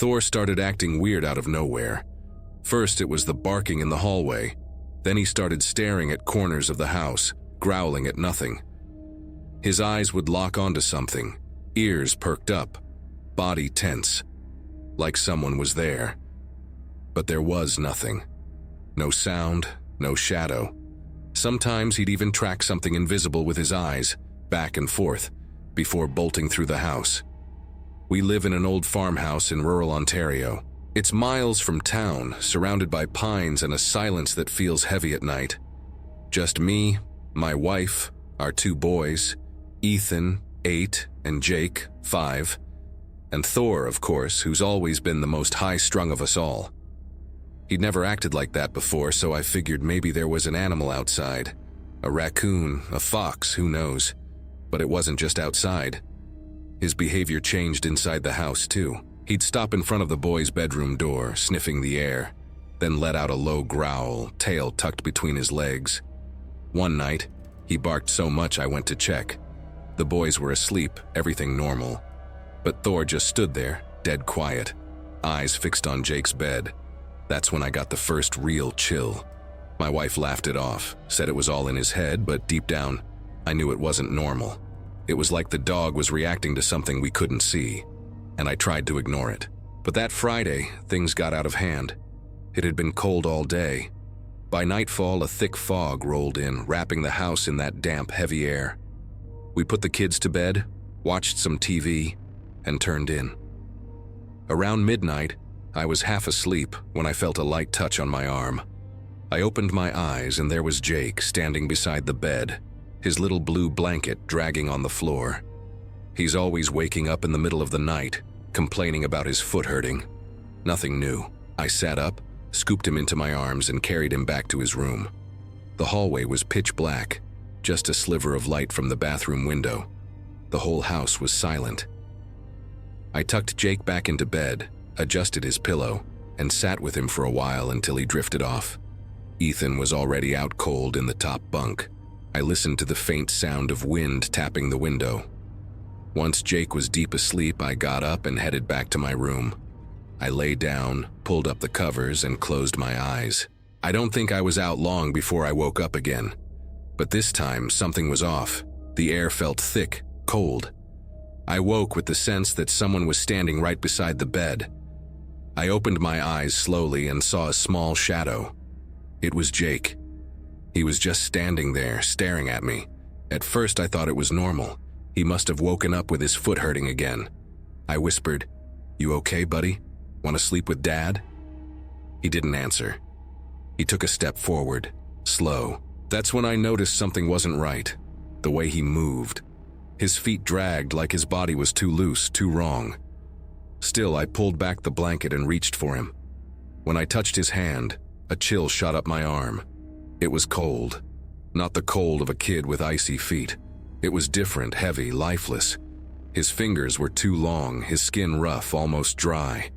Thor started acting weird out of nowhere. First, it was the barking in the hallway. Then he started staring at corners of the house, growling at nothing. His eyes would lock onto something, ears perked up, body tense, like someone was there. But there was nothing. No sound, no shadow. Sometimes he'd even track something invisible with his eyes, back and forth, before bolting through the house. We live in an old farmhouse in rural Ontario. It's miles from town, surrounded by pines and a silence that feels heavy at night. Just me, my wife, our 2 boys, Ethan, 8, and Jake, 5, and Thor, of course, who's always been the most high-strung of us all. He'd never acted like that before, so I figured maybe there was an animal outside. A raccoon, a fox, who knows. But it wasn't just outside. His behavior changed inside the house, too. He'd stop in front of the boys' bedroom door, sniffing the air, then let out a low growl, tail tucked between his legs. One night, he barked so much I went to check. The boys were asleep, everything normal. But Thor just stood there, dead quiet, eyes fixed on Jake's bed. That's when I got the first real chill. My wife laughed it off, said it was all in his head, but deep down, I knew it wasn't normal. It was like the dog was reacting to something we couldn't see, and I tried to ignore it. But that Friday, things got out of hand. It had been cold all day. By nightfall, a thick fog rolled in, wrapping the house in that damp, heavy air. We put the kids to bed, watched some TV, and turned in. Around midnight, I was half asleep when I felt a light touch on my arm. I opened my eyes and there was Jake standing beside the bed, his little blue blanket dragging on the floor. He's always waking up in the middle of the night, complaining about his foot hurting. Nothing new. I sat up, scooped him into my arms and carried him back to his room. The hallway was pitch black, just a sliver of light from the bathroom window. The whole house was silent. I tucked Jake back into bed, adjusted his pillow, and sat with him for a while until he drifted off. Ethan was already out cold in the top bunk. I listened to the faint sound of wind tapping the window. Once Jake was deep asleep, I got up and headed back to my room. I lay down, pulled up the covers, and closed my eyes. I don't think I was out long before I woke up again. But this time, something was off. The air felt thick, cold. I woke with the sense that someone was standing right beside the bed. I opened my eyes slowly and saw a small shadow. It was Jake. He was just standing there, staring at me. At first, I thought it was normal. He must have woken up with his foot hurting again. I whispered, "You okay, buddy? Want to sleep with Dad?" He didn't answer. He took a step forward, slow. That's when I noticed something wasn't right. The way he moved. His feet dragged like his body was too loose, too wrong. Still, I pulled back the blanket and reached for him. When I touched his hand, a chill shot up my arm. It was cold. Not the cold of a kid with icy feet. It was different, heavy, lifeless. His fingers were too long, his skin rough, almost dry.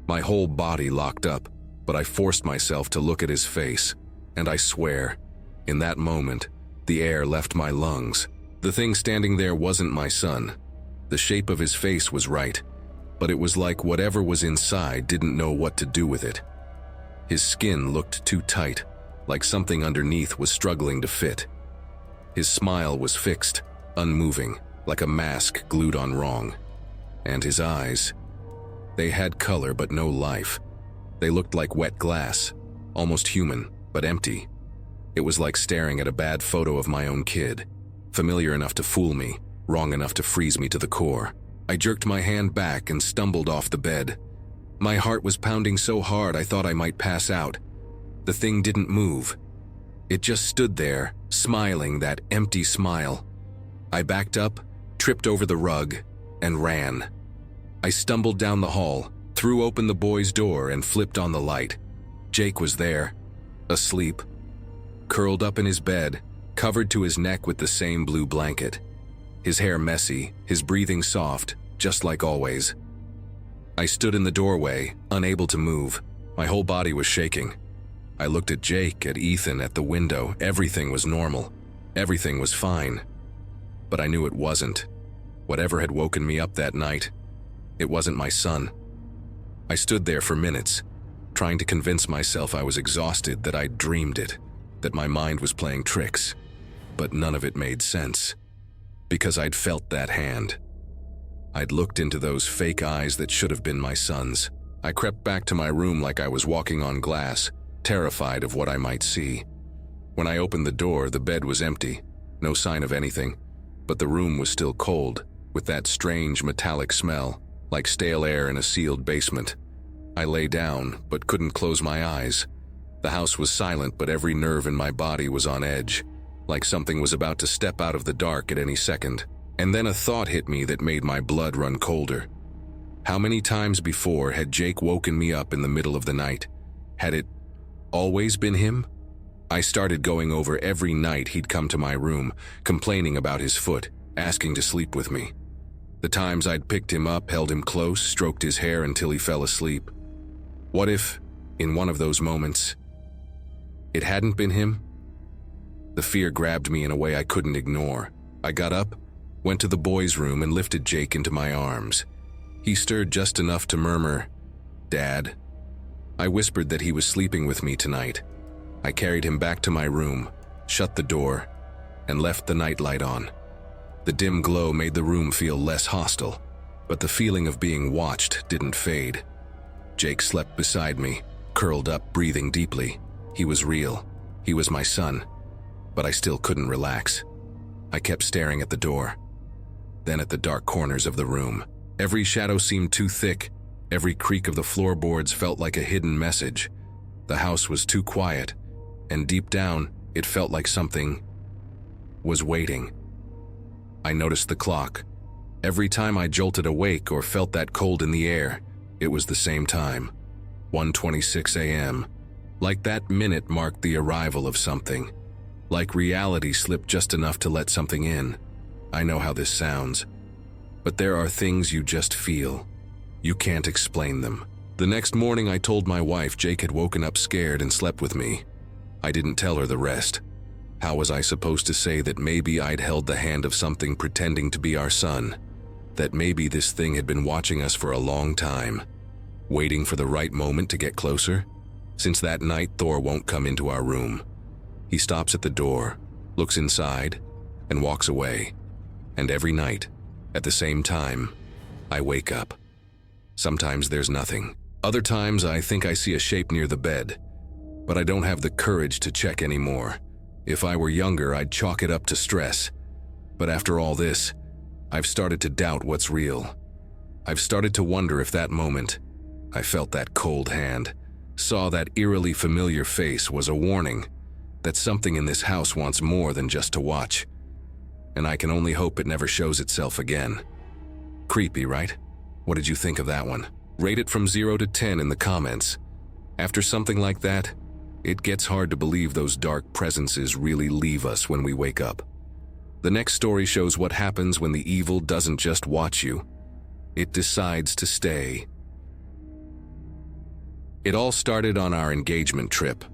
My whole body locked up, but I forced myself to look at his face, and I swear, in that moment, the air left my lungs. The thing standing there wasn't my son. The shape of his face was right, but it was like whatever was inside didn't know what to do with it. His skin looked too tight, like something underneath was struggling to fit. His smile was fixed, unmoving, like a mask glued on wrong. And his eyes, they had color but no life. They looked like wet glass, almost human, but empty. It was like staring at a bad photo of my own kid, familiar enough to fool me, wrong enough to freeze me to the core. I jerked my hand back and stumbled off the bed. My heart was pounding so hard I thought I might pass out. The thing didn't move. It just stood there, smiling that empty smile. I backed up, tripped over the rug, and ran. I stumbled down the hall, threw open the boys' door, and flipped on the light. Jake was there, asleep, curled up in his bed, covered to his neck with the same blue blanket. His hair messy, his breathing soft, just like always. I stood in the doorway, unable to move. My whole body was shaking. I looked at Jake, at Ethan, at the window. Everything was normal. Everything was fine. But I knew it wasn't. Whatever had woken me up that night, it wasn't my son. I stood there for minutes, trying to convince myself I was exhausted, that I'd dreamed it, that my mind was playing tricks. But none of it made sense, because I'd felt that hand. I'd looked into those fake eyes that should have been my son's. I crept back to my room like I was walking on glass, terrified of what I might see. When I opened the door, the bed was empty, no sign of anything, but the room was still cold, with that strange metallic smell, like stale air in a sealed basement. I lay down, but couldn't close my eyes. The house was silent, but every nerve in my body was on edge, like something was about to step out of the dark at any second. And then a thought hit me that made my blood run colder. How many times before had Jake woken me up in the middle of the night? Had it always been him? I started going over every night he'd come to my room, complaining about his foot, asking to sleep with me. The times I'd picked him up, held him close, stroked his hair until he fell asleep. What if, in one of those moments, it hadn't been him? The fear grabbed me in a way I couldn't ignore. I got up, went to the boys' room, and lifted Jake into my arms. He stirred just enough to murmur, "Dad." I whispered that he was sleeping with me tonight. I carried him back to my room, shut the door, and left the nightlight on. The dim glow made the room feel less hostile, but the feeling of being watched didn't fade. Jake slept beside me, curled up, breathing deeply. He was real. He was my son. But I still couldn't relax. I kept staring at the door, then at the dark corners of the room. Every shadow seemed too thick. Every creak of the floorboards felt like a hidden message. The house was too quiet, and deep down, it felt like something was waiting. I noticed the clock. Every time I jolted awake or felt that cold in the air, it was the same time, 1:26 a.m. Like that minute marked the arrival of something. Like reality slipped just enough to let something in. I know how this sounds, but there are things you just feel. You can't explain them. The next morning I told my wife Jake had woken up scared and slept with me. I didn't tell her the rest. How was I supposed to say that maybe I'd held the hand of something pretending to be our son? That maybe this thing had been watching us for a long time, waiting for the right moment to get closer? Since that night, Thor won't come into our room. He stops at the door, looks inside, and walks away. And every night, at the same time, I wake up. Sometimes there's nothing. Other times I think I see a shape near the bed, but I don't have the courage to check anymore. If I were younger, I'd chalk it up to stress. But after all this, I've started to doubt what's real. I've started to wonder if that moment, I felt that cold hand, saw that eerily familiar face, was a warning that something in this house wants more than just to watch. And I can only hope it never shows itself again. Creepy, right? What did you think of that one? Rate it from 0 to 10 in the comments. After something like that, it gets hard to believe those dark presences really leave us when we wake up. The next story shows what happens when the evil doesn't just watch you, it decides to stay. It all started on our engagement trip.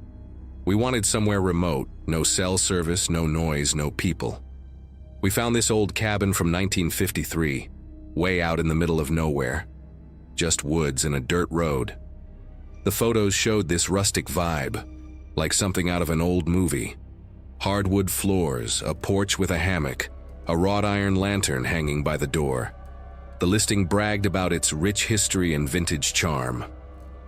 We wanted somewhere remote, no cell service, no noise, no people. We found this old cabin from 1953, way out in the middle of nowhere. Just woods and a dirt road. The photos showed this rustic vibe, like something out of an old movie. Hardwood floors, a porch with a hammock, a wrought iron lantern hanging by the door. The listing bragged about its rich history and vintage charm.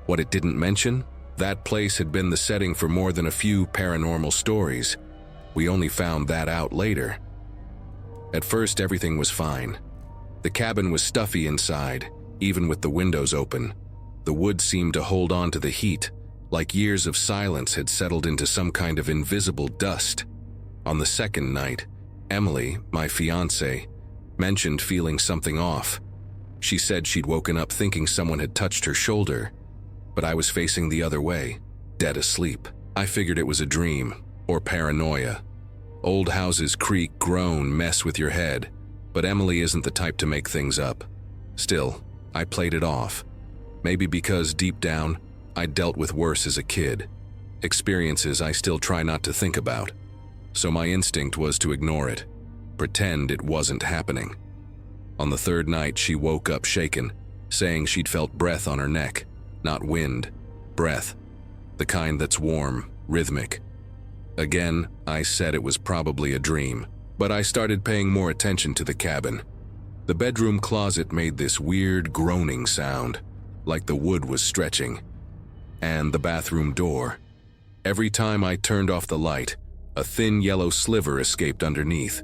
What it didn't mention? That place had been the setting for more than a few paranormal stories. We only found that out later. At first, everything was fine. The cabin was stuffy inside, even with the windows open. The wood seemed to hold on to the heat, like years of silence had settled into some kind of invisible dust. On the second night, Emily, my fiancée, mentioned feeling something off. She said she'd woken up thinking someone had touched her shoulder, but I was facing the other way, dead asleep. I figured it was a dream, or paranoia. Old houses creak, groan, mess with your head, but Emily isn't the type to make things up. Still, I played it off. Maybe because deep down, I dealt with worse as a kid. Experiences I still try not to think about. So my instinct was to ignore it, pretend it wasn't happening. On the third night, she woke up shaken, saying she'd felt breath on her neck. Not wind, breath. The kind that's warm, rhythmic. Again, I said it was probably a dream, but I started paying more attention to the cabin. The bedroom closet made this weird groaning sound, like the wood was stretching. And the bathroom door. Every time I turned off the light, a thin yellow sliver escaped underneath,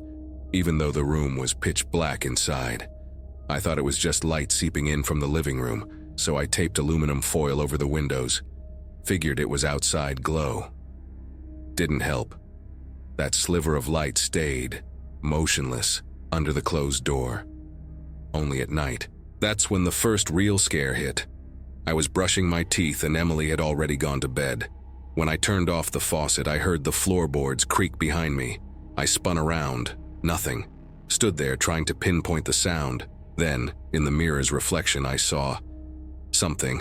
even though the room was pitch black inside. I thought it was just light seeping in from the living room, so I taped aluminum foil over the windows. Figured it was outside glow. Didn't help. That sliver of light stayed, motionless, under the closed door. Only at night. That's when the first real scare hit. I was brushing my teeth and Emily had already gone to bed. When I turned off the faucet, I heard the floorboards creak behind me. I spun around. Nothing. Stood there trying to pinpoint the sound. Then, in the mirror's reflection, I saw something.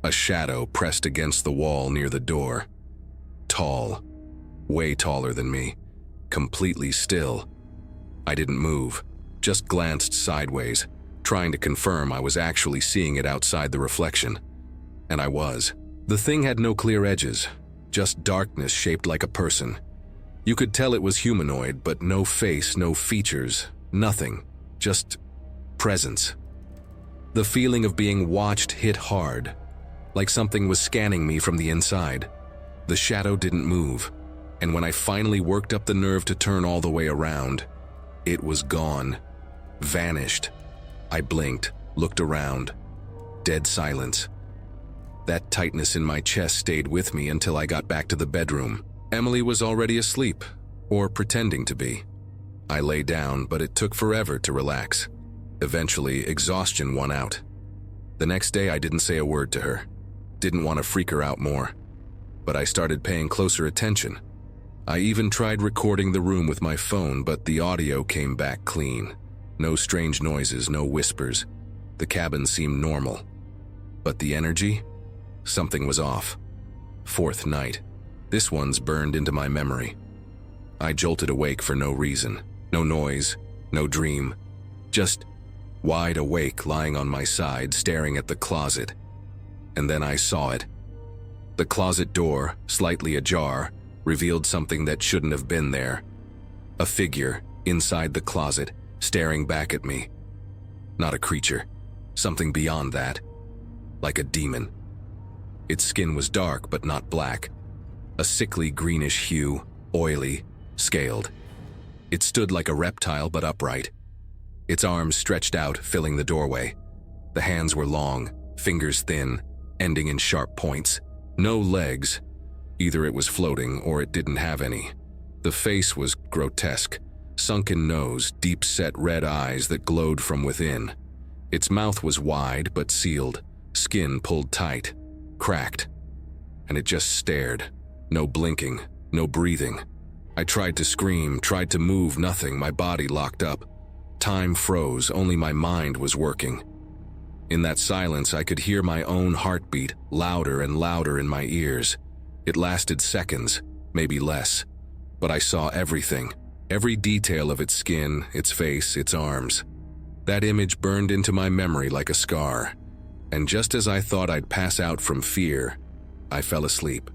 A shadow pressed against the wall near the door. Tall. Way taller than me. Completely still. I didn't move. Just glanced sideways, trying to confirm I was actually seeing it outside the reflection. And I was. The thing had no clear edges. Just darkness shaped like a person. You could tell it was humanoid, but no face, no features, nothing. Just presence. The feeling of being watched hit hard, like something was scanning me from the inside. The shadow didn't move, and when I finally worked up the nerve to turn all the way around, it was gone. Vanished. I blinked, looked around. Dead silence. That tightness in my chest stayed with me until I got back to the bedroom. Emily was already asleep, or pretending to be. I lay down, but it took forever to relax. Eventually, exhaustion won out. The next day, I didn't say a word to her. Didn't want to freak her out more. But I started paying closer attention. I even tried recording the room with my phone, but the audio came back clean. No strange noises, no whispers. The cabin seemed normal. But the energy? Something was off. Fourth night. This one's burned into my memory. I jolted awake for no reason. No noise, no dream. Just wide awake, lying on my side, staring at the closet. And then I saw it. The closet door, slightly ajar, revealed something that shouldn't have been there. A figure, inside the closet, staring back at me. Not a creature. Something beyond that. Like a demon. Its skin was dark, but not black. A sickly greenish hue, oily, scaled. It stood like a reptile, but upright. Its arms stretched out, filling the doorway. The hands were long, fingers thin, ending in sharp points. No legs. Either it was floating, or it didn't have any. The face was grotesque. Sunken nose, deep-set red eyes that glowed from within. Its mouth was wide, but sealed. Skin pulled tight, cracked. And it just stared. No blinking, no breathing. I tried to scream, tried to move, nothing. My body locked up. Time froze, only my mind was working. In that silence, I could hear my own heartbeat, louder and louder in my ears. It lasted seconds, maybe less. But I saw everything. Every detail of its skin, its face, its arms. That image burned into my memory like a scar. And just as I thought I'd pass out from fear, I fell asleep.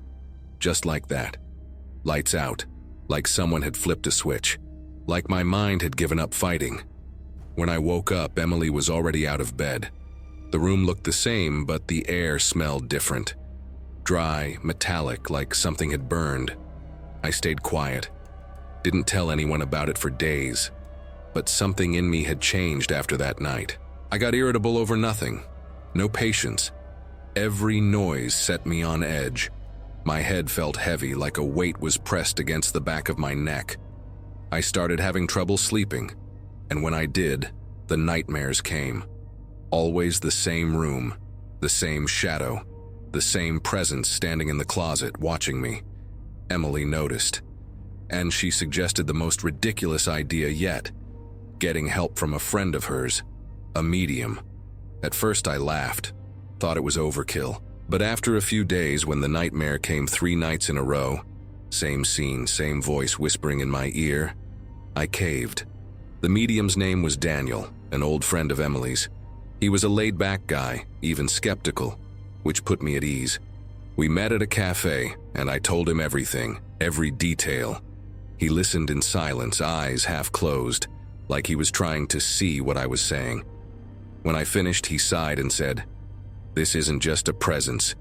Just like that. Lights out. Like someone had flipped a switch. Like my mind had given up fighting. When I woke up, Emily was already out of bed. The room looked the same, but the air smelled different. Dry, metallic, like something had burned. I stayed quiet. Didn't tell anyone about it for days. But something in me had changed after that night. I got irritable over nothing. No patience. Every noise set me on edge. My head felt heavy, like a weight was pressed against the back of my neck. I started having trouble sleeping. And when I did, the nightmares came. Always the same room, the same shadow, the same presence standing in the closet watching me. Emily noticed. And she suggested the most ridiculous idea yet. Getting help from a friend of hers, a medium. At first I laughed, thought it was overkill. But after a few days, when the nightmare came 3 nights in a row, same scene, same voice whispering in my ear, I caved. The medium's name was Daniel, an old friend of Emily's. He was a laid-back guy, even skeptical. which put me at ease. We met at a cafe, and I told him everything, every detail. He listened in silence, eyes half closed, like he was trying to see what I was saying. When I finished, he sighed and said, "This isn't just a presence.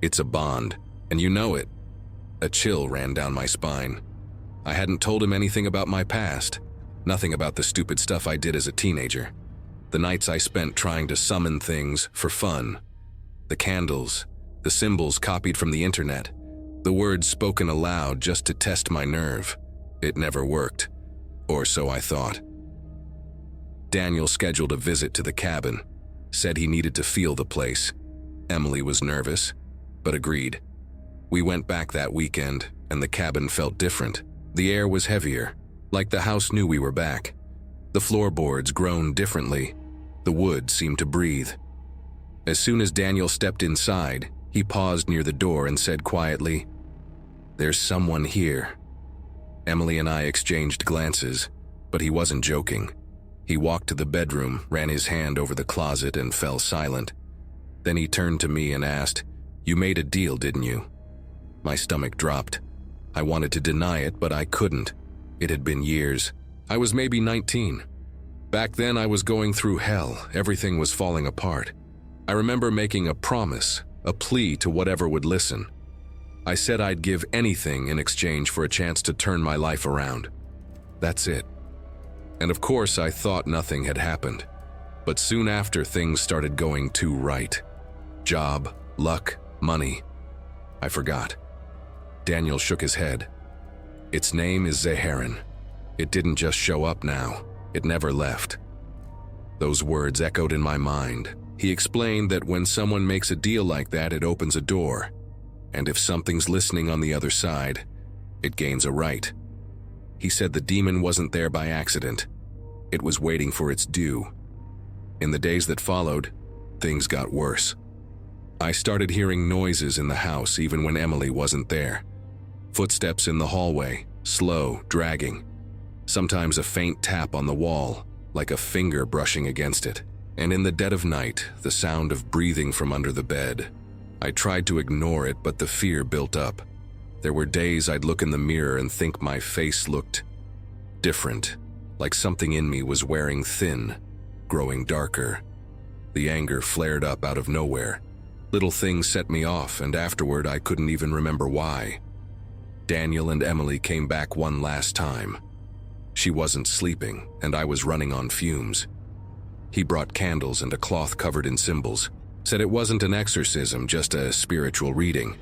It's a bond, and you know it." A chill ran down my spine. I hadn't told him anything about my past, nothing about the stupid stuff I did as a teenager. The nights I spent trying to summon things for fun. The candles, the symbols copied from the internet, the words spoken aloud just to test my nerve. It never worked, or so I thought. Daniel scheduled a visit to the cabin, said he needed to feel the place. Emily was nervous, but agreed. We went back that weekend, and the cabin felt different. The air was heavier, like the house knew we were back. The floorboards groaned differently. The wood seemed to breathe. As soon as Daniel stepped inside, he paused near the door and said quietly, "There's someone here." Emily and I exchanged glances, but he wasn't joking. He walked to the bedroom, ran his hand over the closet, and fell silent. Then he turned to me and asked, "You made a deal, didn't you?" My stomach dropped. I wanted to deny it, but I couldn't. It had been years. I was maybe 19. Back then I was going through hell. Everything was falling apart. I remember making a promise, a plea to whatever would listen. I said I'd give anything in exchange for a chance to turn my life around. That's it. And of course I thought nothing had happened. But soon after, things started going too right. Job, luck, money. I forgot. Daniel shook his head. "Its name is Zeherin. It didn't just show up now. It never left." Those words echoed in my mind. He explained that when someone makes a deal like that, it opens a door. And if something's listening on the other side, it gains a right. He said the demon wasn't there by accident. It was waiting for its due. In the days that followed, things got worse. I started hearing noises in the house even when Emily wasn't there. Footsteps in the hallway, slow, dragging. Sometimes a faint tap on the wall, like a finger brushing against it. And in the dead of night, the sound of breathing from under the bed. I tried to ignore it, but the fear built up. There were days I'd look in the mirror and think my face looked different, like something in me was wearing thin, growing darker. The anger flared up out of nowhere. Little things set me off, and afterward I couldn't even remember why. Daniel and Emily came back one last time. She wasn't sleeping, and I was running on fumes. He brought candles and a cloth covered in symbols, said it wasn't an exorcism, just a spiritual reading.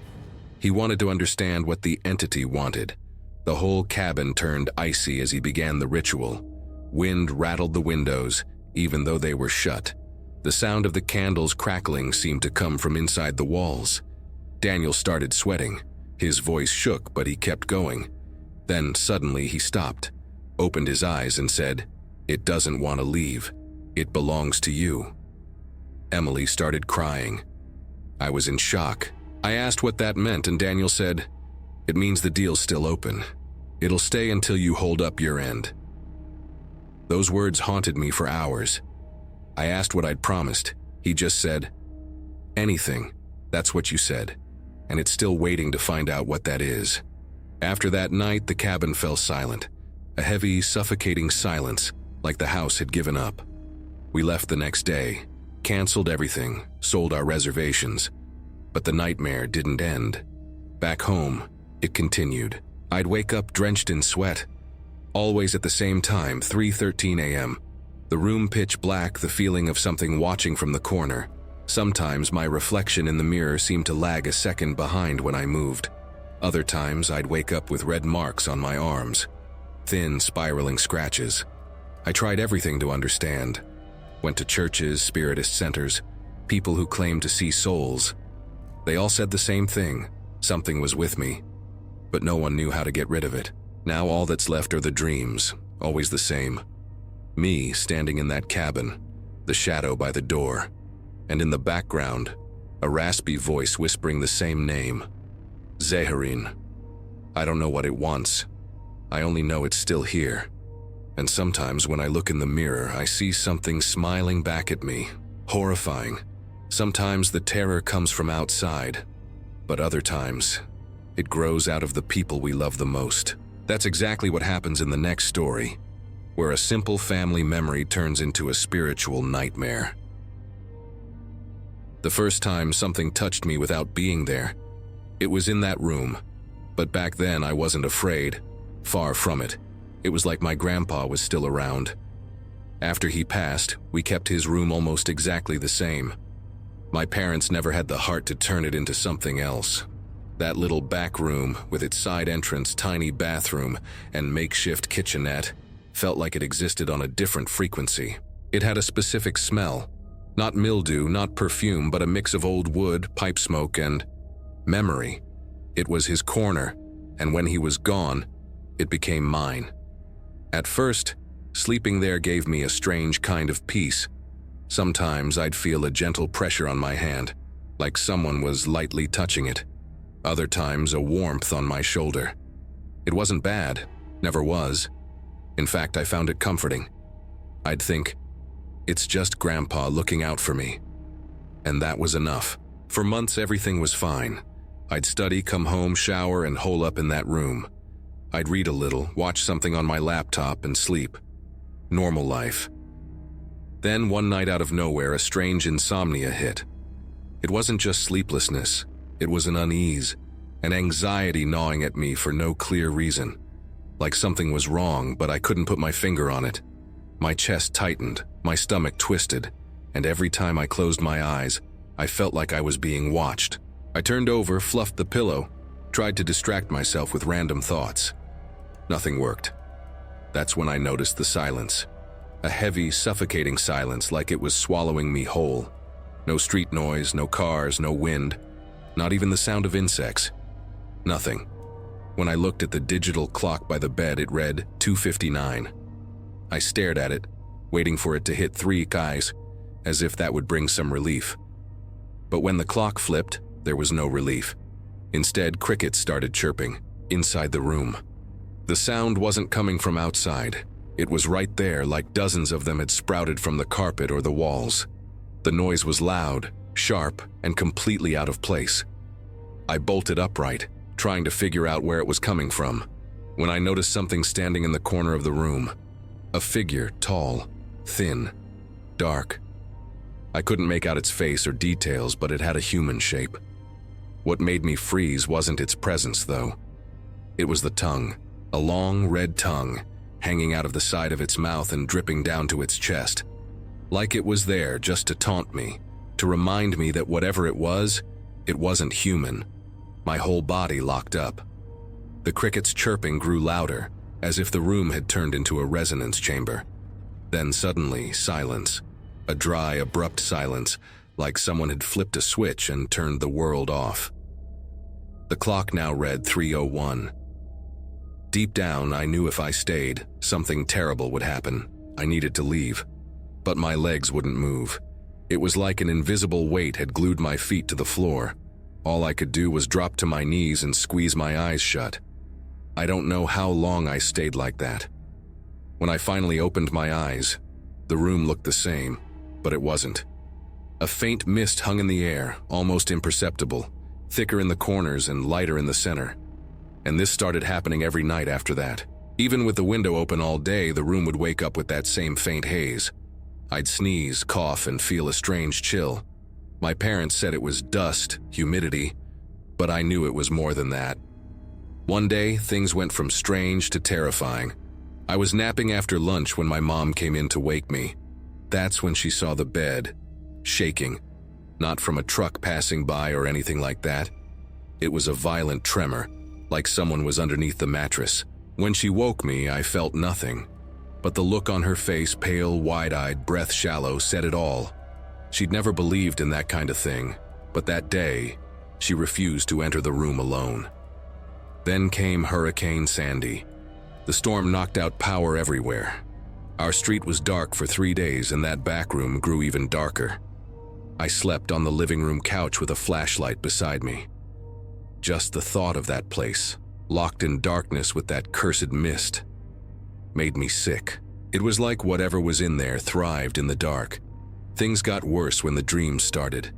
He wanted to understand what the entity wanted. The whole cabin turned icy as he began the ritual. Wind rattled the windows, even though they were shut. The sound of the candles crackling seemed to come from inside the walls. Daniel started sweating. His voice shook, but he kept going. Then suddenly he stopped, opened his eyes and said, "It doesn't want to leave. It belongs to you." Emily started crying. I was in shock. I asked what that meant, and Daniel said, "It means the deal's still open. It'll stay until you hold up your end." Those words haunted me for hours. I asked what I'd promised. He just said, "Anything. That's what you said. And it's still waiting to find out what that is." After that night, the cabin fell silent. A heavy, suffocating silence, like the house had given up. We left the next day, canceled everything, sold our reservations. But the nightmare didn't end. Back home, it continued. I'd wake up drenched in sweat. Always at the same time, 3:13 a.m. The room pitch black, the feeling of something watching from the corner. Sometimes my reflection in the mirror seemed to lag a second behind when I moved. Other times I'd wake up with red marks on my arms. Thin, spiraling scratches. I tried everything to understand. Went to churches, spiritist centers, people who claimed to see souls. They all said the same thing. Something was with me. But no one knew how to get rid of it. Now all that's left are the dreams, always the same. Me standing in that cabin, the shadow by the door, and in the background, a raspy voice whispering the same name. Zeherin. I don't know what it wants. I only know it's still here. And sometimes when I look in the mirror, I see something smiling back at me, horrifying. Sometimes the terror comes from outside, but other times, it grows out of the people we love the most. That's exactly what happens in the next story, where a simple family memory turns into a spiritual nightmare. The first time something touched me without being there, it was in that room. But back then I wasn't afraid. Far from it. It was like my grandpa was still around. After he passed, we kept his room almost exactly the same. My parents never had the heart to turn it into something else. That little back room, with its side entrance, tiny bathroom, and makeshift kitchenette, felt like it existed on a different frequency. It had a specific smell. Not mildew, not perfume, but a mix of old wood, pipe smoke, and memory. It was his corner, and when he was gone, it became mine. At first, sleeping there gave me a strange kind of peace. Sometimes I'd feel a gentle pressure on my hand, like someone was lightly touching it. Other times, a warmth on my shoulder. It wasn't bad, never was. In fact, I found it comforting. I'd think, it's just Grandpa looking out for me. And that was enough. For months, everything was fine. I'd study, come home, shower, and hole up in that room. I'd read a little, watch something on my laptop, and sleep. Normal life. Then, one night out of nowhere, a strange insomnia hit. It wasn't just sleeplessness. It was an unease, an anxiety gnawing at me for no clear reason. Like something was wrong, but I couldn't put my finger on it. My chest tightened, my stomach twisted, and every time I closed my eyes, I felt like I was being watched. I turned over, fluffed the pillow, tried to distract myself with random thoughts. Nothing worked. That's when I noticed the silence. A heavy, suffocating silence, like it was swallowing me whole. No street noise, no cars, no wind, not even the sound of insects. Nothing. When I looked at the digital clock by the bed, it read 2:59. I stared at it, waiting for it to hit 3 guys, as if that would bring some relief. But when the clock flipped, there was no relief. Instead, crickets started chirping, inside the room. The sound wasn't coming from outside. It was right there, like dozens of them had sprouted from the carpet or the walls. The noise was loud, sharp, and completely out of place. I bolted upright, trying to figure out where it was coming from, when I noticed something standing in the corner of the room. A figure, tall, thin, dark. I couldn't make out its face or details, but it had a human shape. What made me freeze wasn't its presence, though. It was the tongue, a long red tongue, hanging out of the side of its mouth and dripping down to its chest. Like it was there just to taunt me, to remind me that whatever it wasn't human. My whole body locked up. The cricket's chirping grew louder, as if the room had turned into a resonance chamber. Then suddenly, silence. A dry, abrupt silence, like someone had flipped a switch and turned the world off. The clock now read 3:01. Deep down, I knew if I stayed, something terrible would happen. I needed to leave. But my legs wouldn't move. It was like an invisible weight had glued my feet to the floor. All I could do was drop to my knees and squeeze my eyes shut. I don't know how long I stayed like that. When I finally opened my eyes, the room looked the same, but it wasn't. A faint mist hung in the air, almost imperceptible, thicker in the corners and lighter in the center. And this started happening every night after that. Even with the window open all day, the room would wake up with that same faint haze. I'd sneeze, cough, and feel a strange chill. My parents said it was dust, humidity, but I knew it was more than that. One day, things went from strange to terrifying. I was napping after lunch when my mom came in to wake me. That's when she saw the bed, shaking, not from a truck passing by or anything like that. It was a violent tremor, like someone was underneath the mattress. When she woke me, I felt nothing, but the look on her face, pale, wide-eyed, breath shallow, said it all. She'd never believed in that kind of thing, but that day, she refused to enter the room alone. Then came Hurricane Sandy. The storm knocked out power everywhere. Our street was dark for 3 days, and that back room grew even darker. I slept on the living room couch with a flashlight beside me. Just the thought of that place, locked in darkness with that cursed mist, made me sick. It was like whatever was in there thrived in the dark. Things got worse when the dreams started.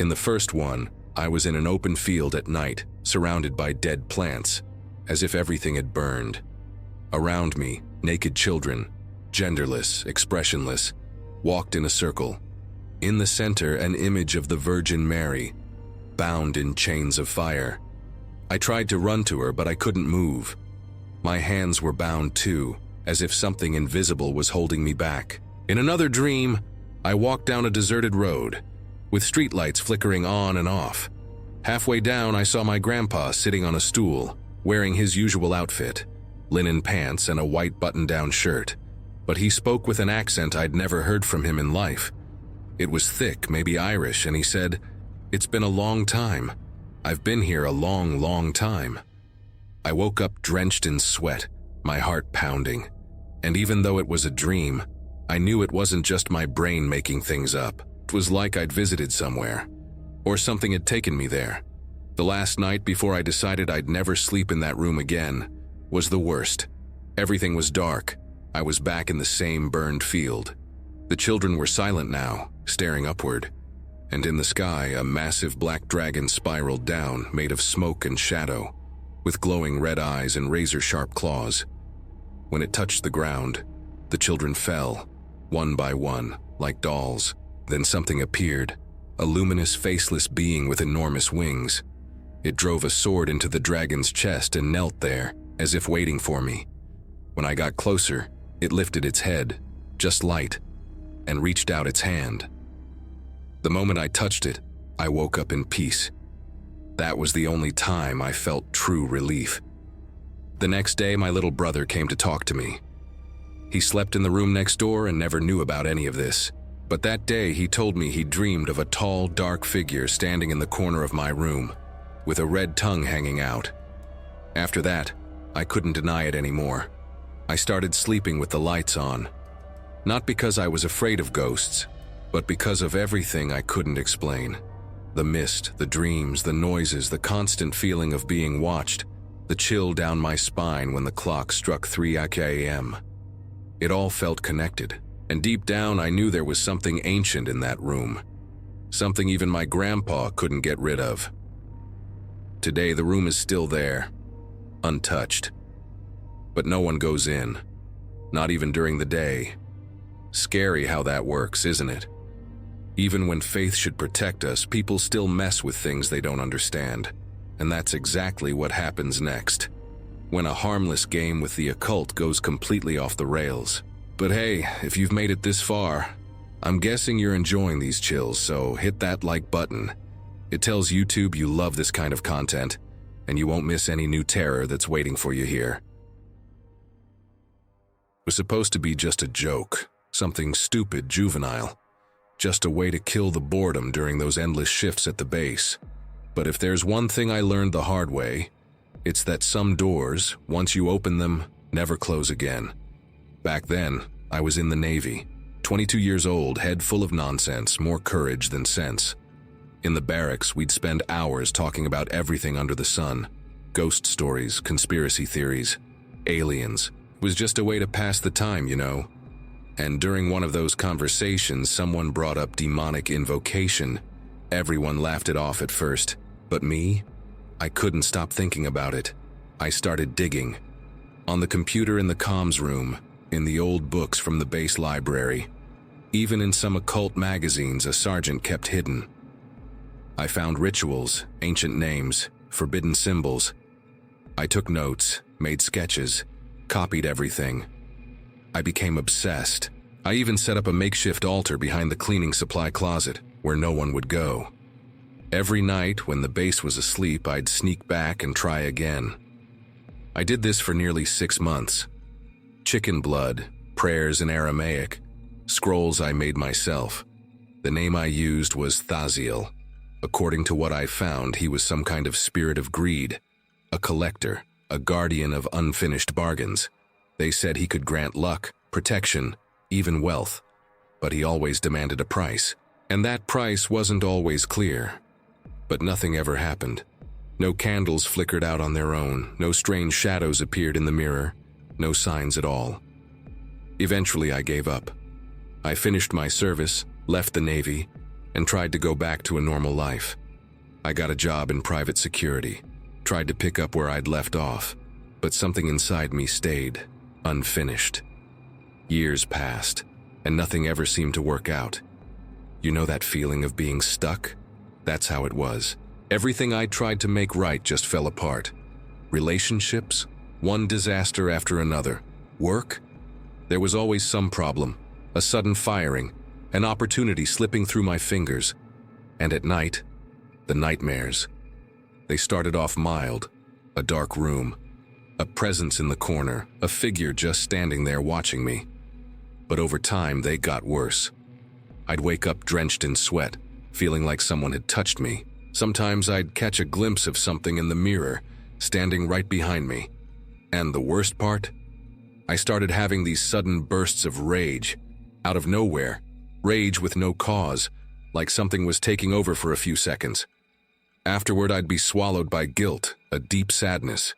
In the first one, I was in an open field at night, surrounded by dead plants, as if everything had burned. Around me, naked children, genderless, expressionless, walked in a circle. In the center, an image of the Virgin Mary, bound in chains of fire. I tried to run to her, but I couldn't move. My hands were bound too, as if something invisible was holding me back. In another dream, I walked down a deserted road, with streetlights flickering on and off. Halfway down, I saw my grandpa sitting on a stool, wearing his usual outfit, linen pants and a white button-down shirt. But he spoke with an accent I'd never heard from him in life. It was thick, maybe Irish, and he said, "It's been a long time. I've been here a long, long time." I woke up drenched in sweat, my heart pounding. And even though it was a dream, I knew it wasn't just my brain making things up. It was like I'd visited somewhere, or something had taken me there. The last night before I decided I'd never sleep in that room again was the worst. Everything was dark. I was back in the same burned field. The children were silent now, staring upward. And in the sky, a massive black dragon spiraled down, made of smoke and shadow, with glowing red eyes and razor-sharp claws. When it touched the ground, the children fell, one by one, like dolls. Then something appeared, a luminous, faceless being with enormous wings. It drove a sword into the dragon's chest and knelt there, as if waiting for me. When I got closer, it lifted its head, just light, and reached out its hand. The moment I touched it, I woke up in peace. That was the only time I felt true relief. The next day, my little brother came to talk to me. He slept in the room next door and never knew about any of this. But that day, he told me he dreamed of a tall, dark figure standing in the corner of my room, with a red tongue hanging out. After that, I couldn't deny it anymore. I started sleeping with the lights on. Not because I was afraid of ghosts, but because of everything I couldn't explain. The mist, the dreams, the noises, the constant feeling of being watched, the chill down my spine when the clock struck 3 a.m. It all felt connected, and deep down I knew there was something ancient in that room. Something even my grandpa couldn't get rid of. Today the room is still there, untouched. But no one goes in, not even during the day. Scary how that works, isn't it? Even when faith should protect us, people still mess with things they don't understand. And that's exactly what happens next, when a harmless game with the occult goes completely off the rails. But hey, if you've made it this far, I'm guessing you're enjoying these chills, so hit that like button. It tells YouTube you love this kind of content, and you won't miss any new terror that's waiting for you here. It was supposed to be just a joke, something stupid, juvenile. Just a way to kill the boredom during those endless shifts at the base. But if there's one thing I learned the hard way, it's that some doors, once you open them, never close again. Back then, I was in the Navy, 22 years old, head full of nonsense, more courage than sense. In the barracks, we'd spend hours talking about everything under the sun. Ghost stories, conspiracy theories, aliens. It was just a way to pass the time, you know. And during one of those conversations, someone brought up demonic invocation. Everyone laughed it off at first, but me? I couldn't stop thinking about it. I started digging. On the computer in the comms room, in the old books from the base library, even in some occult magazines a sergeant kept hidden. I found rituals, ancient names, forbidden symbols. I took notes, made sketches, copied everything. I became obsessed. I even set up a makeshift altar behind the cleaning supply closet, where no one would go. Every night, when the base was asleep, I'd sneak back and try again. I did this for nearly 6 months. Chicken blood, prayers in Aramaic, scrolls I made myself. The name I used was Thaziel. According to what I found, he was some kind of spirit of greed, a collector, a guardian of unfinished bargains. They said he could grant luck, protection, even wealth, but he always demanded a price, and that price wasn't always clear. But nothing ever happened. No candles flickered out on their own, no strange shadows appeared in the mirror, no signs at all. Eventually I gave up. I finished my service, left the Navy, and tried to go back to a normal life. I got a job in private security, tried to pick up where I'd left off, but something inside me stayed unfinished. Years passed, and nothing ever seemed to work out. You know that feeling of being stuck? That's how it was. Everything I tried to make right just fell apart. Relationships, one disaster after another. Work? There was always some problem, a sudden firing, an opportunity slipping through my fingers. And at night, the nightmares. They started off mild, a dark room, a presence in the corner, a figure just standing there watching me. But over time, they got worse. I'd wake up drenched in sweat, feeling like someone had touched me. Sometimes I'd catch a glimpse of something in the mirror, standing right behind me. And the worst part? I started having these sudden bursts of rage, out of nowhere, rage with no cause, like something was taking over for a few seconds. Afterward, I'd be swallowed by guilt, a deep sadness.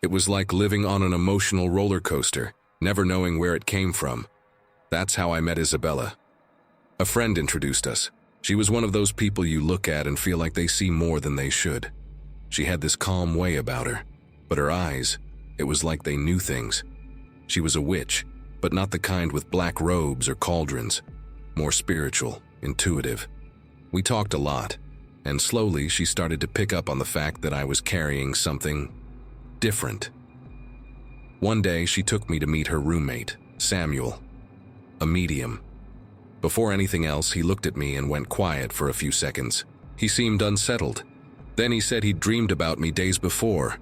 It was like living on an emotional roller coaster, never knowing where it came from. That's how I met Isabella. A friend introduced us. She was one of those people you look at and feel like they see more than they should. She had this calm way about her, but her eyes, it was like they knew things. She was a witch, but not the kind with black robes or cauldrons. More spiritual, intuitive. We talked a lot, and slowly she started to pick up on the fact that I was carrying something different. One day she took me to meet her roommate, Samuel, a medium. Before anything else, he looked at me and went quiet for a few seconds. He seemed unsettled. Then he said he'd dreamed about me days before.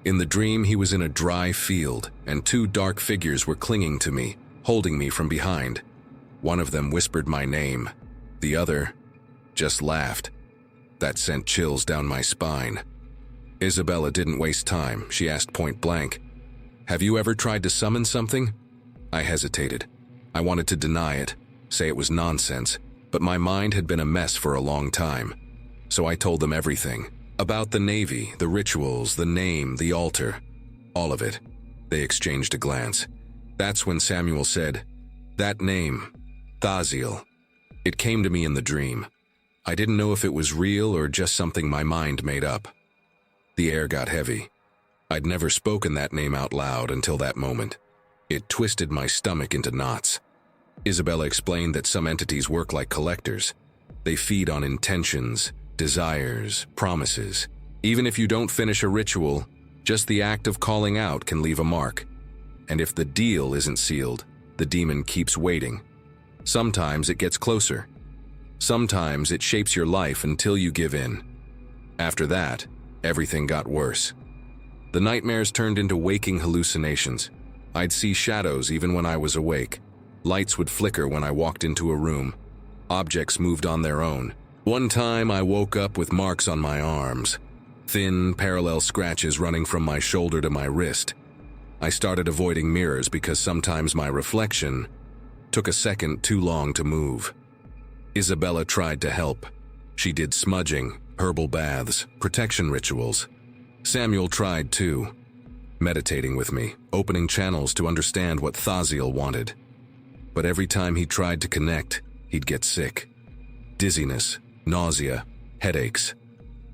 In the dream, he was in a dry field, and two dark figures were clinging to me, holding me from behind. One of them whispered my name. The other just laughed. That sent chills down my spine. Isabella didn't waste time. She asked point blank, "Have you ever tried to summon something?" I hesitated. I wanted to deny it, say it was nonsense, but my mind had been a mess for a long time. So I told them everything. About the Navy, the rituals, the name, the altar. All of it. They exchanged a glance. That's when Samuel said, "That name, Thaziel." It came to me in the dream. I didn't know if it was real or just something my mind made up. The air got heavy. I'd never spoken that name out loud until that moment. It twisted my stomach into knots. Isabella explained that some entities work like collectors. They feed on intentions, desires, promises. Even if you don't finish a ritual, just the act of calling out can leave a mark. And if the deal isn't sealed, the demon keeps waiting. Sometimes it gets closer. Sometimes it shapes your life until you give in. After that, everything got worse. The nightmares turned into waking hallucinations. I'd see shadows even when I was awake. Lights would flicker when I walked into a room. Objects moved on their own. One time I woke up with marks on my arms. Thin, parallel scratches running from my shoulder to my wrist. I started avoiding mirrors because sometimes my reflection took a second too long to move. Isabella tried to help. She did smudging, herbal baths, protection rituals. Samuel tried too, meditating with me, opening channels to understand what Thaziel wanted. But every time he tried to connect, he'd get sick. Dizziness, nausea, headaches.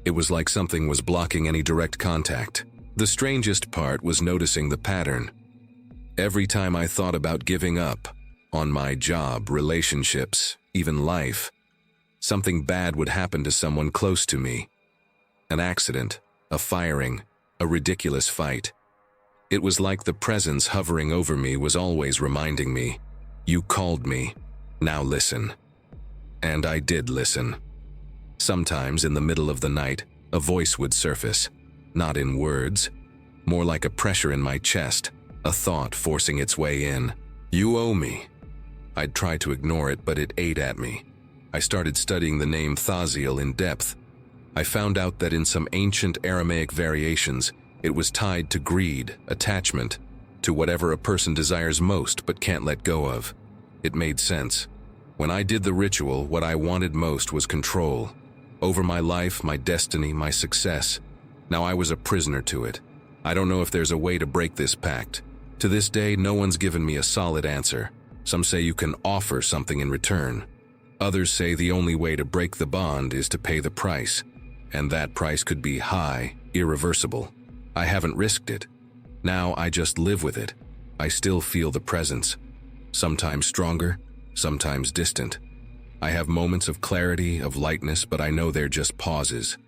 It was like something was blocking any direct contact. The strangest part was noticing the pattern. Every time I thought about giving up, on my job, relationships, even life, something bad would happen to someone close to me. An accident, a firing, a ridiculous fight. It was like the presence hovering over me was always reminding me, "You called me, now listen." And I did listen. Sometimes in the middle of the night, a voice would surface, not in words, more like a pressure in my chest, a thought forcing its way in. "You owe me." I'd try to ignore it, but it ate at me. I started studying the name Thaziel in depth. I found out that in some ancient Aramaic variations, it was tied to greed, attachment, to whatever a person desires most but can't let go of. It made sense. When I did the ritual, what I wanted most was control. Over my life, my destiny, my success. Now I was a prisoner to it. I don't know if there's a way to break this pact. To this day, no one's given me a solid answer. Some say you can offer something in return. Others say the only way to break the bond is to pay the price, and that price could be high, irreversible. I haven't risked it. Now I just live with it. I still feel the presence, sometimes stronger, sometimes distant. I have moments of clarity, of lightness, but I know they're just pauses.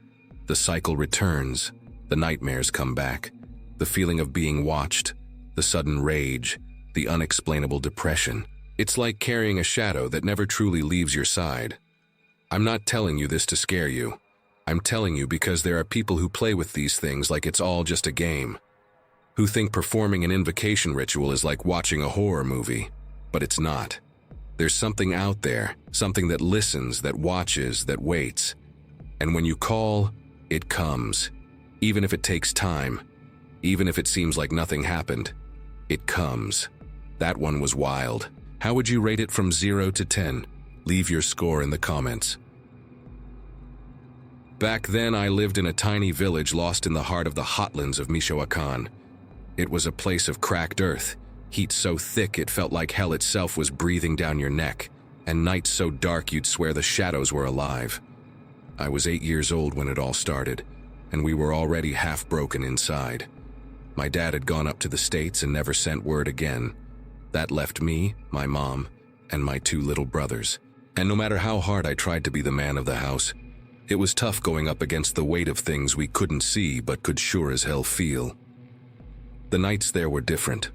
The cycle returns, the nightmares come back, the feeling of being watched, the sudden rage, the unexplainable depression. It's like carrying a shadow that never truly leaves your side. I'm not telling you this to scare you. I'm telling you because there are people who play with these things like it's all just a game, who think performing an invocation ritual is like watching a horror movie, but it's not. There's something out there, something that listens, that watches, that waits. And when you call, it comes. Even if it takes time, even if it seems like nothing happened, it comes. That one was wild. How would you rate it from 0 to 10? Leave your score in the comments. Back then, I lived in a tiny village lost in the heart of the Hotlands of Michoacán. It was a place of cracked earth, heat so thick it felt like hell itself was breathing down your neck, and nights so dark you'd swear the shadows were alive. I was 8 years old when it all started, and we were already half broken inside. My dad had gone up to the States and never sent word again. That left me, my mom, and my 2 little brothers. And no matter how hard I tried to be the man of the house, it was tough going up against the weight of things we couldn't see but could sure as hell feel. The nights there were different.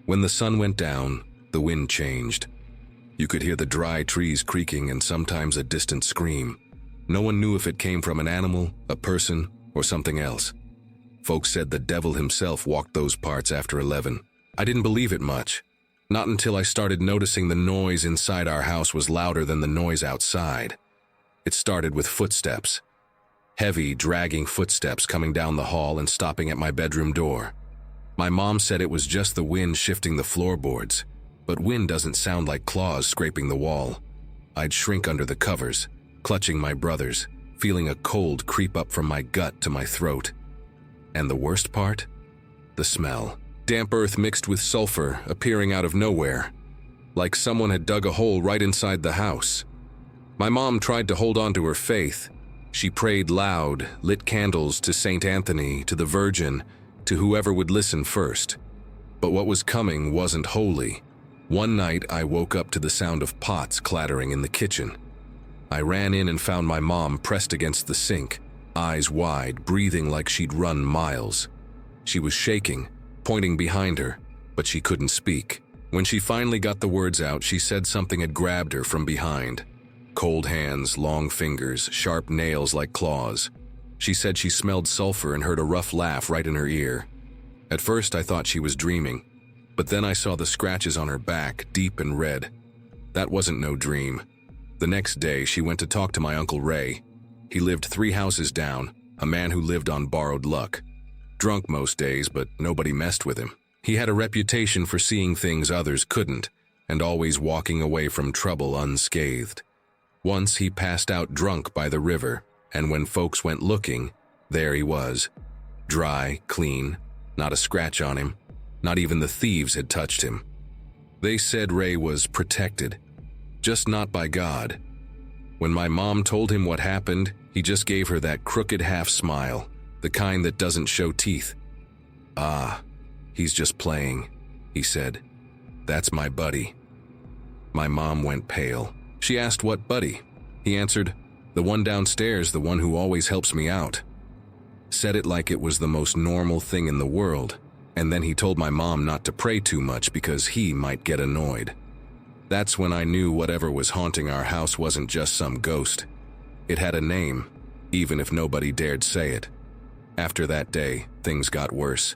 When the sun went down, the wind changed. You could hear the dry trees creaking and sometimes a distant scream. No one knew if it came from an animal, a person, or something else. Folks said the devil himself walked those parts after 11. I didn't believe it much. Not until I started noticing the noise inside our house was louder than the noise outside. It started with footsteps. Heavy, dragging footsteps coming down the hall and stopping at my bedroom door. My mom said it was just the wind shifting the floorboards, but wind doesn't sound like claws scraping the wall. I'd shrink under the covers, clutching my brothers, feeling a cold creep up from my gut to my throat. And the worst part? The smell. Damp earth mixed with sulfur appearing out of nowhere, like someone had dug a hole right inside the house. My mom tried to hold on to her faith. She prayed loud, lit candles to Saint Anthony, to the Virgin, to whoever would listen first. But what was coming wasn't holy. One night, I woke up to the sound of pots clattering in the kitchen. I ran in and found my mom pressed against the sink, eyes wide, breathing like she'd run miles. She was shaking, pointing behind her, but she couldn't speak. When she finally got the words out, she said something had grabbed her from behind. Cold hands, long fingers, sharp nails like claws. She said she smelled sulfur and heard a rough laugh right in her ear. At first, I thought she was dreaming, but then I saw the scratches on her back, deep and red. That wasn't no dream. The next day, she went to talk to my Uncle Ray. He lived 3 houses down, a man who lived on borrowed luck. Drunk most days, but nobody messed with him. He had a reputation for seeing things others couldn't, and always walking away from trouble unscathed. Once he passed out drunk by the river, and when folks went looking, there he was. Dry, clean, not a scratch on him. Not even the thieves had touched him. They said Ray was protected, just not by God. When my mom told him what happened, he just gave her that crooked half smile, the kind that doesn't show teeth. "Ah, he's just playing," he said. "That's my buddy." My mom went pale. She asked what buddy. He answered, "The one downstairs, the one who always helps me out." Said it like it was the most normal thing in the world, and then he told my mom not to pray too much because he might get annoyed. That's when I knew whatever was haunting our house wasn't just some ghost. It had a name, even if nobody dared say it. After that day, things got worse.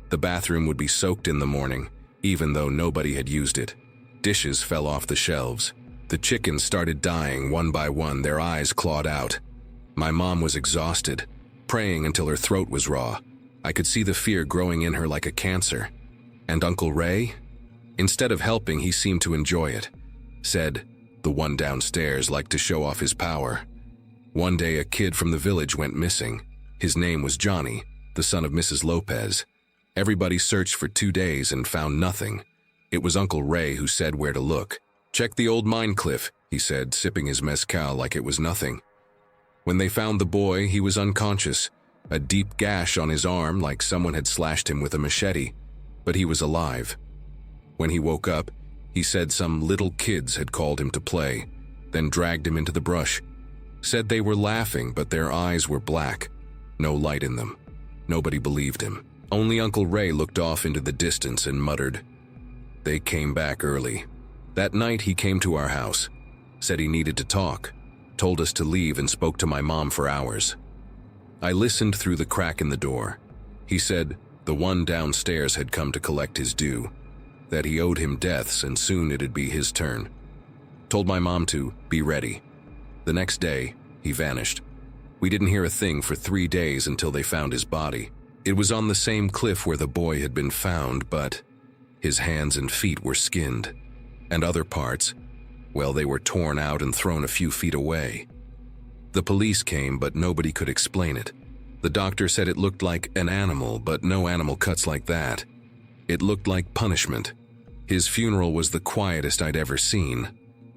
The bathroom would be soaked in the morning, even though nobody had used it. Dishes fell off the shelves. The chickens started dying one by one, their eyes clawed out. My mom was exhausted, praying until her throat was raw. I could see the fear growing in her like a cancer. And Uncle Ray? Instead of helping, he seemed to enjoy it. Said, the one downstairs liked to show off his power. One day a kid from the village went missing. His name was Johnny, the son of Mrs. Lopez. Everybody searched for 2 days and found nothing. It was Uncle Ray who said where to look. "Check the old mine cliff. he said, sipping his mezcal like it was nothing. When they found the boy, he was unconscious, a deep gash on his arm like someone had slashed him with a machete, but he was alive. When he woke up, he said some little kids had called him to play, then dragged him into the brush. Said they were laughing, but their eyes were black, no light in them. Nobody believed him. Only Uncle Ray looked off into the distance and muttered. They came back early. That night he came to our house, said he needed to talk, told us to leave and spoke to my mom for hours. I listened through the crack in the door. He said the one downstairs had come to collect his due, that he owed him deaths and soon it'd be his turn. Told my mom to be ready. The next day, he vanished. We didn't hear a thing for 3 days until they found his body. It was on the same cliff where the boy had been found, but his hands and feet were skinned, and other parts, well, they were torn out and thrown a few feet away. The police came, but nobody could explain it. The doctor said it looked like an animal, but no animal cuts like that. It looked like punishment. His funeral was the quietest I'd ever seen.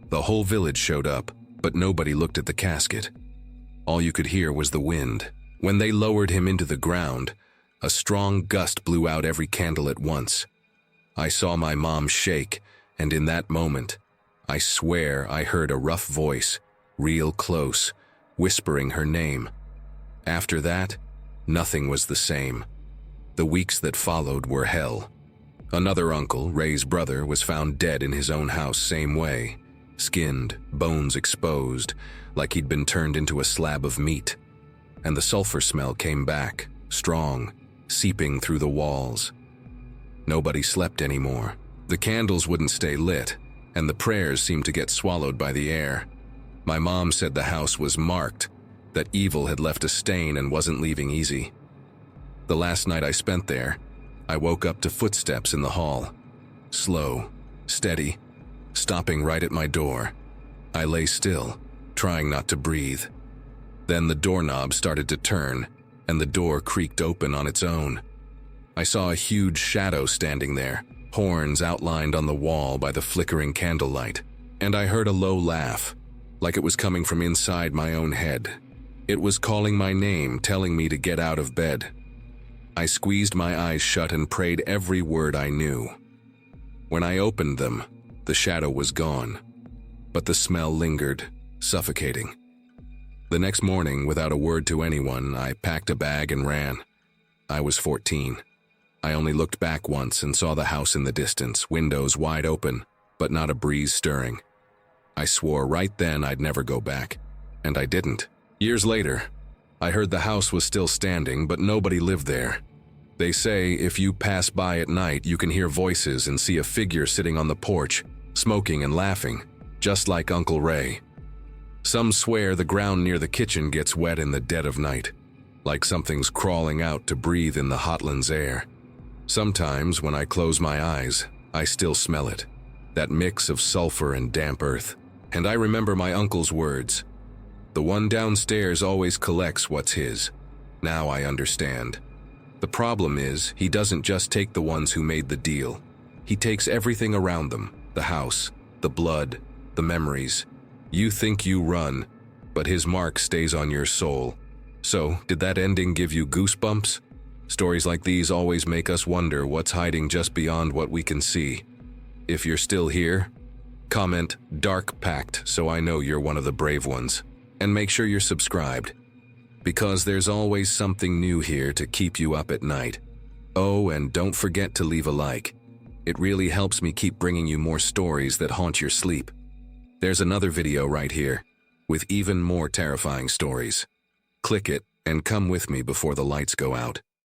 The whole village showed up, but nobody looked at the casket. All you could hear was the wind. When they lowered him into the ground, a strong gust blew out every candle at once. I saw my mom shake, and in that moment, I swear I heard a rough voice, real close, whispering her name. After that, nothing was the same. The weeks that followed were hell. Another uncle, Ray's brother, was found dead in his own house same way. Skinned, bones exposed, like he'd been turned into a slab of meat. And the sulfur smell came back, strong, seeping through the walls. Nobody slept anymore. The candles wouldn't stay lit, and the prayers seemed to get swallowed by the air. My mom said the house was marked, that evil had left a stain and wasn't leaving easy. The last night I spent there, I woke up to footsteps in the hall. Slow, steady, stopping right at my door. I lay still, trying not to breathe. Then the doorknob started to turn, and the door creaked open on its own. I saw a huge shadow standing there, horns outlined on the wall by the flickering candlelight, and I heard a low laugh, like it was coming from inside my own head. It was calling my name, telling me to get out of bed. I squeezed my eyes shut and prayed every word I knew. When I opened them, the shadow was gone, but the smell lingered, suffocating. The next morning, without a word to anyone, I packed a bag and ran. I was 14. I only looked back once and saw the house in the distance, windows wide open, but not a breeze stirring. I swore right then I'd never go back, and I didn't. Years later, I heard the house was still standing, but nobody lived there. They say if you pass by at night, you can hear voices and see a figure sitting on the porch, smoking and laughing, just like Uncle Ray. Some swear the ground near the kitchen gets wet in the dead of night, like something's crawling out to breathe in the Hotlands air. Sometimes when I close my eyes, I still smell it, that mix of sulfur and damp earth. And I remember my uncle's words. The one downstairs always collects what's his. Now I understand. The problem is, he doesn't just take the ones who made the deal. He takes everything around them, the house, the blood, the memories. You think you run, but his mark stays on your soul. So, did that ending give you goosebumps? Stories like these always make us wonder what's hiding just beyond what we can see. If you're still here, comment "Dark Pact" so I know you're one of the brave ones. And make sure you're subscribed, because there's always something new here to keep you up at night. Oh, and don't forget to leave a like. It really helps me keep bringing you more stories that haunt your sleep. There's another video right here, with even more terrifying stories. Click it and come with me before the lights go out.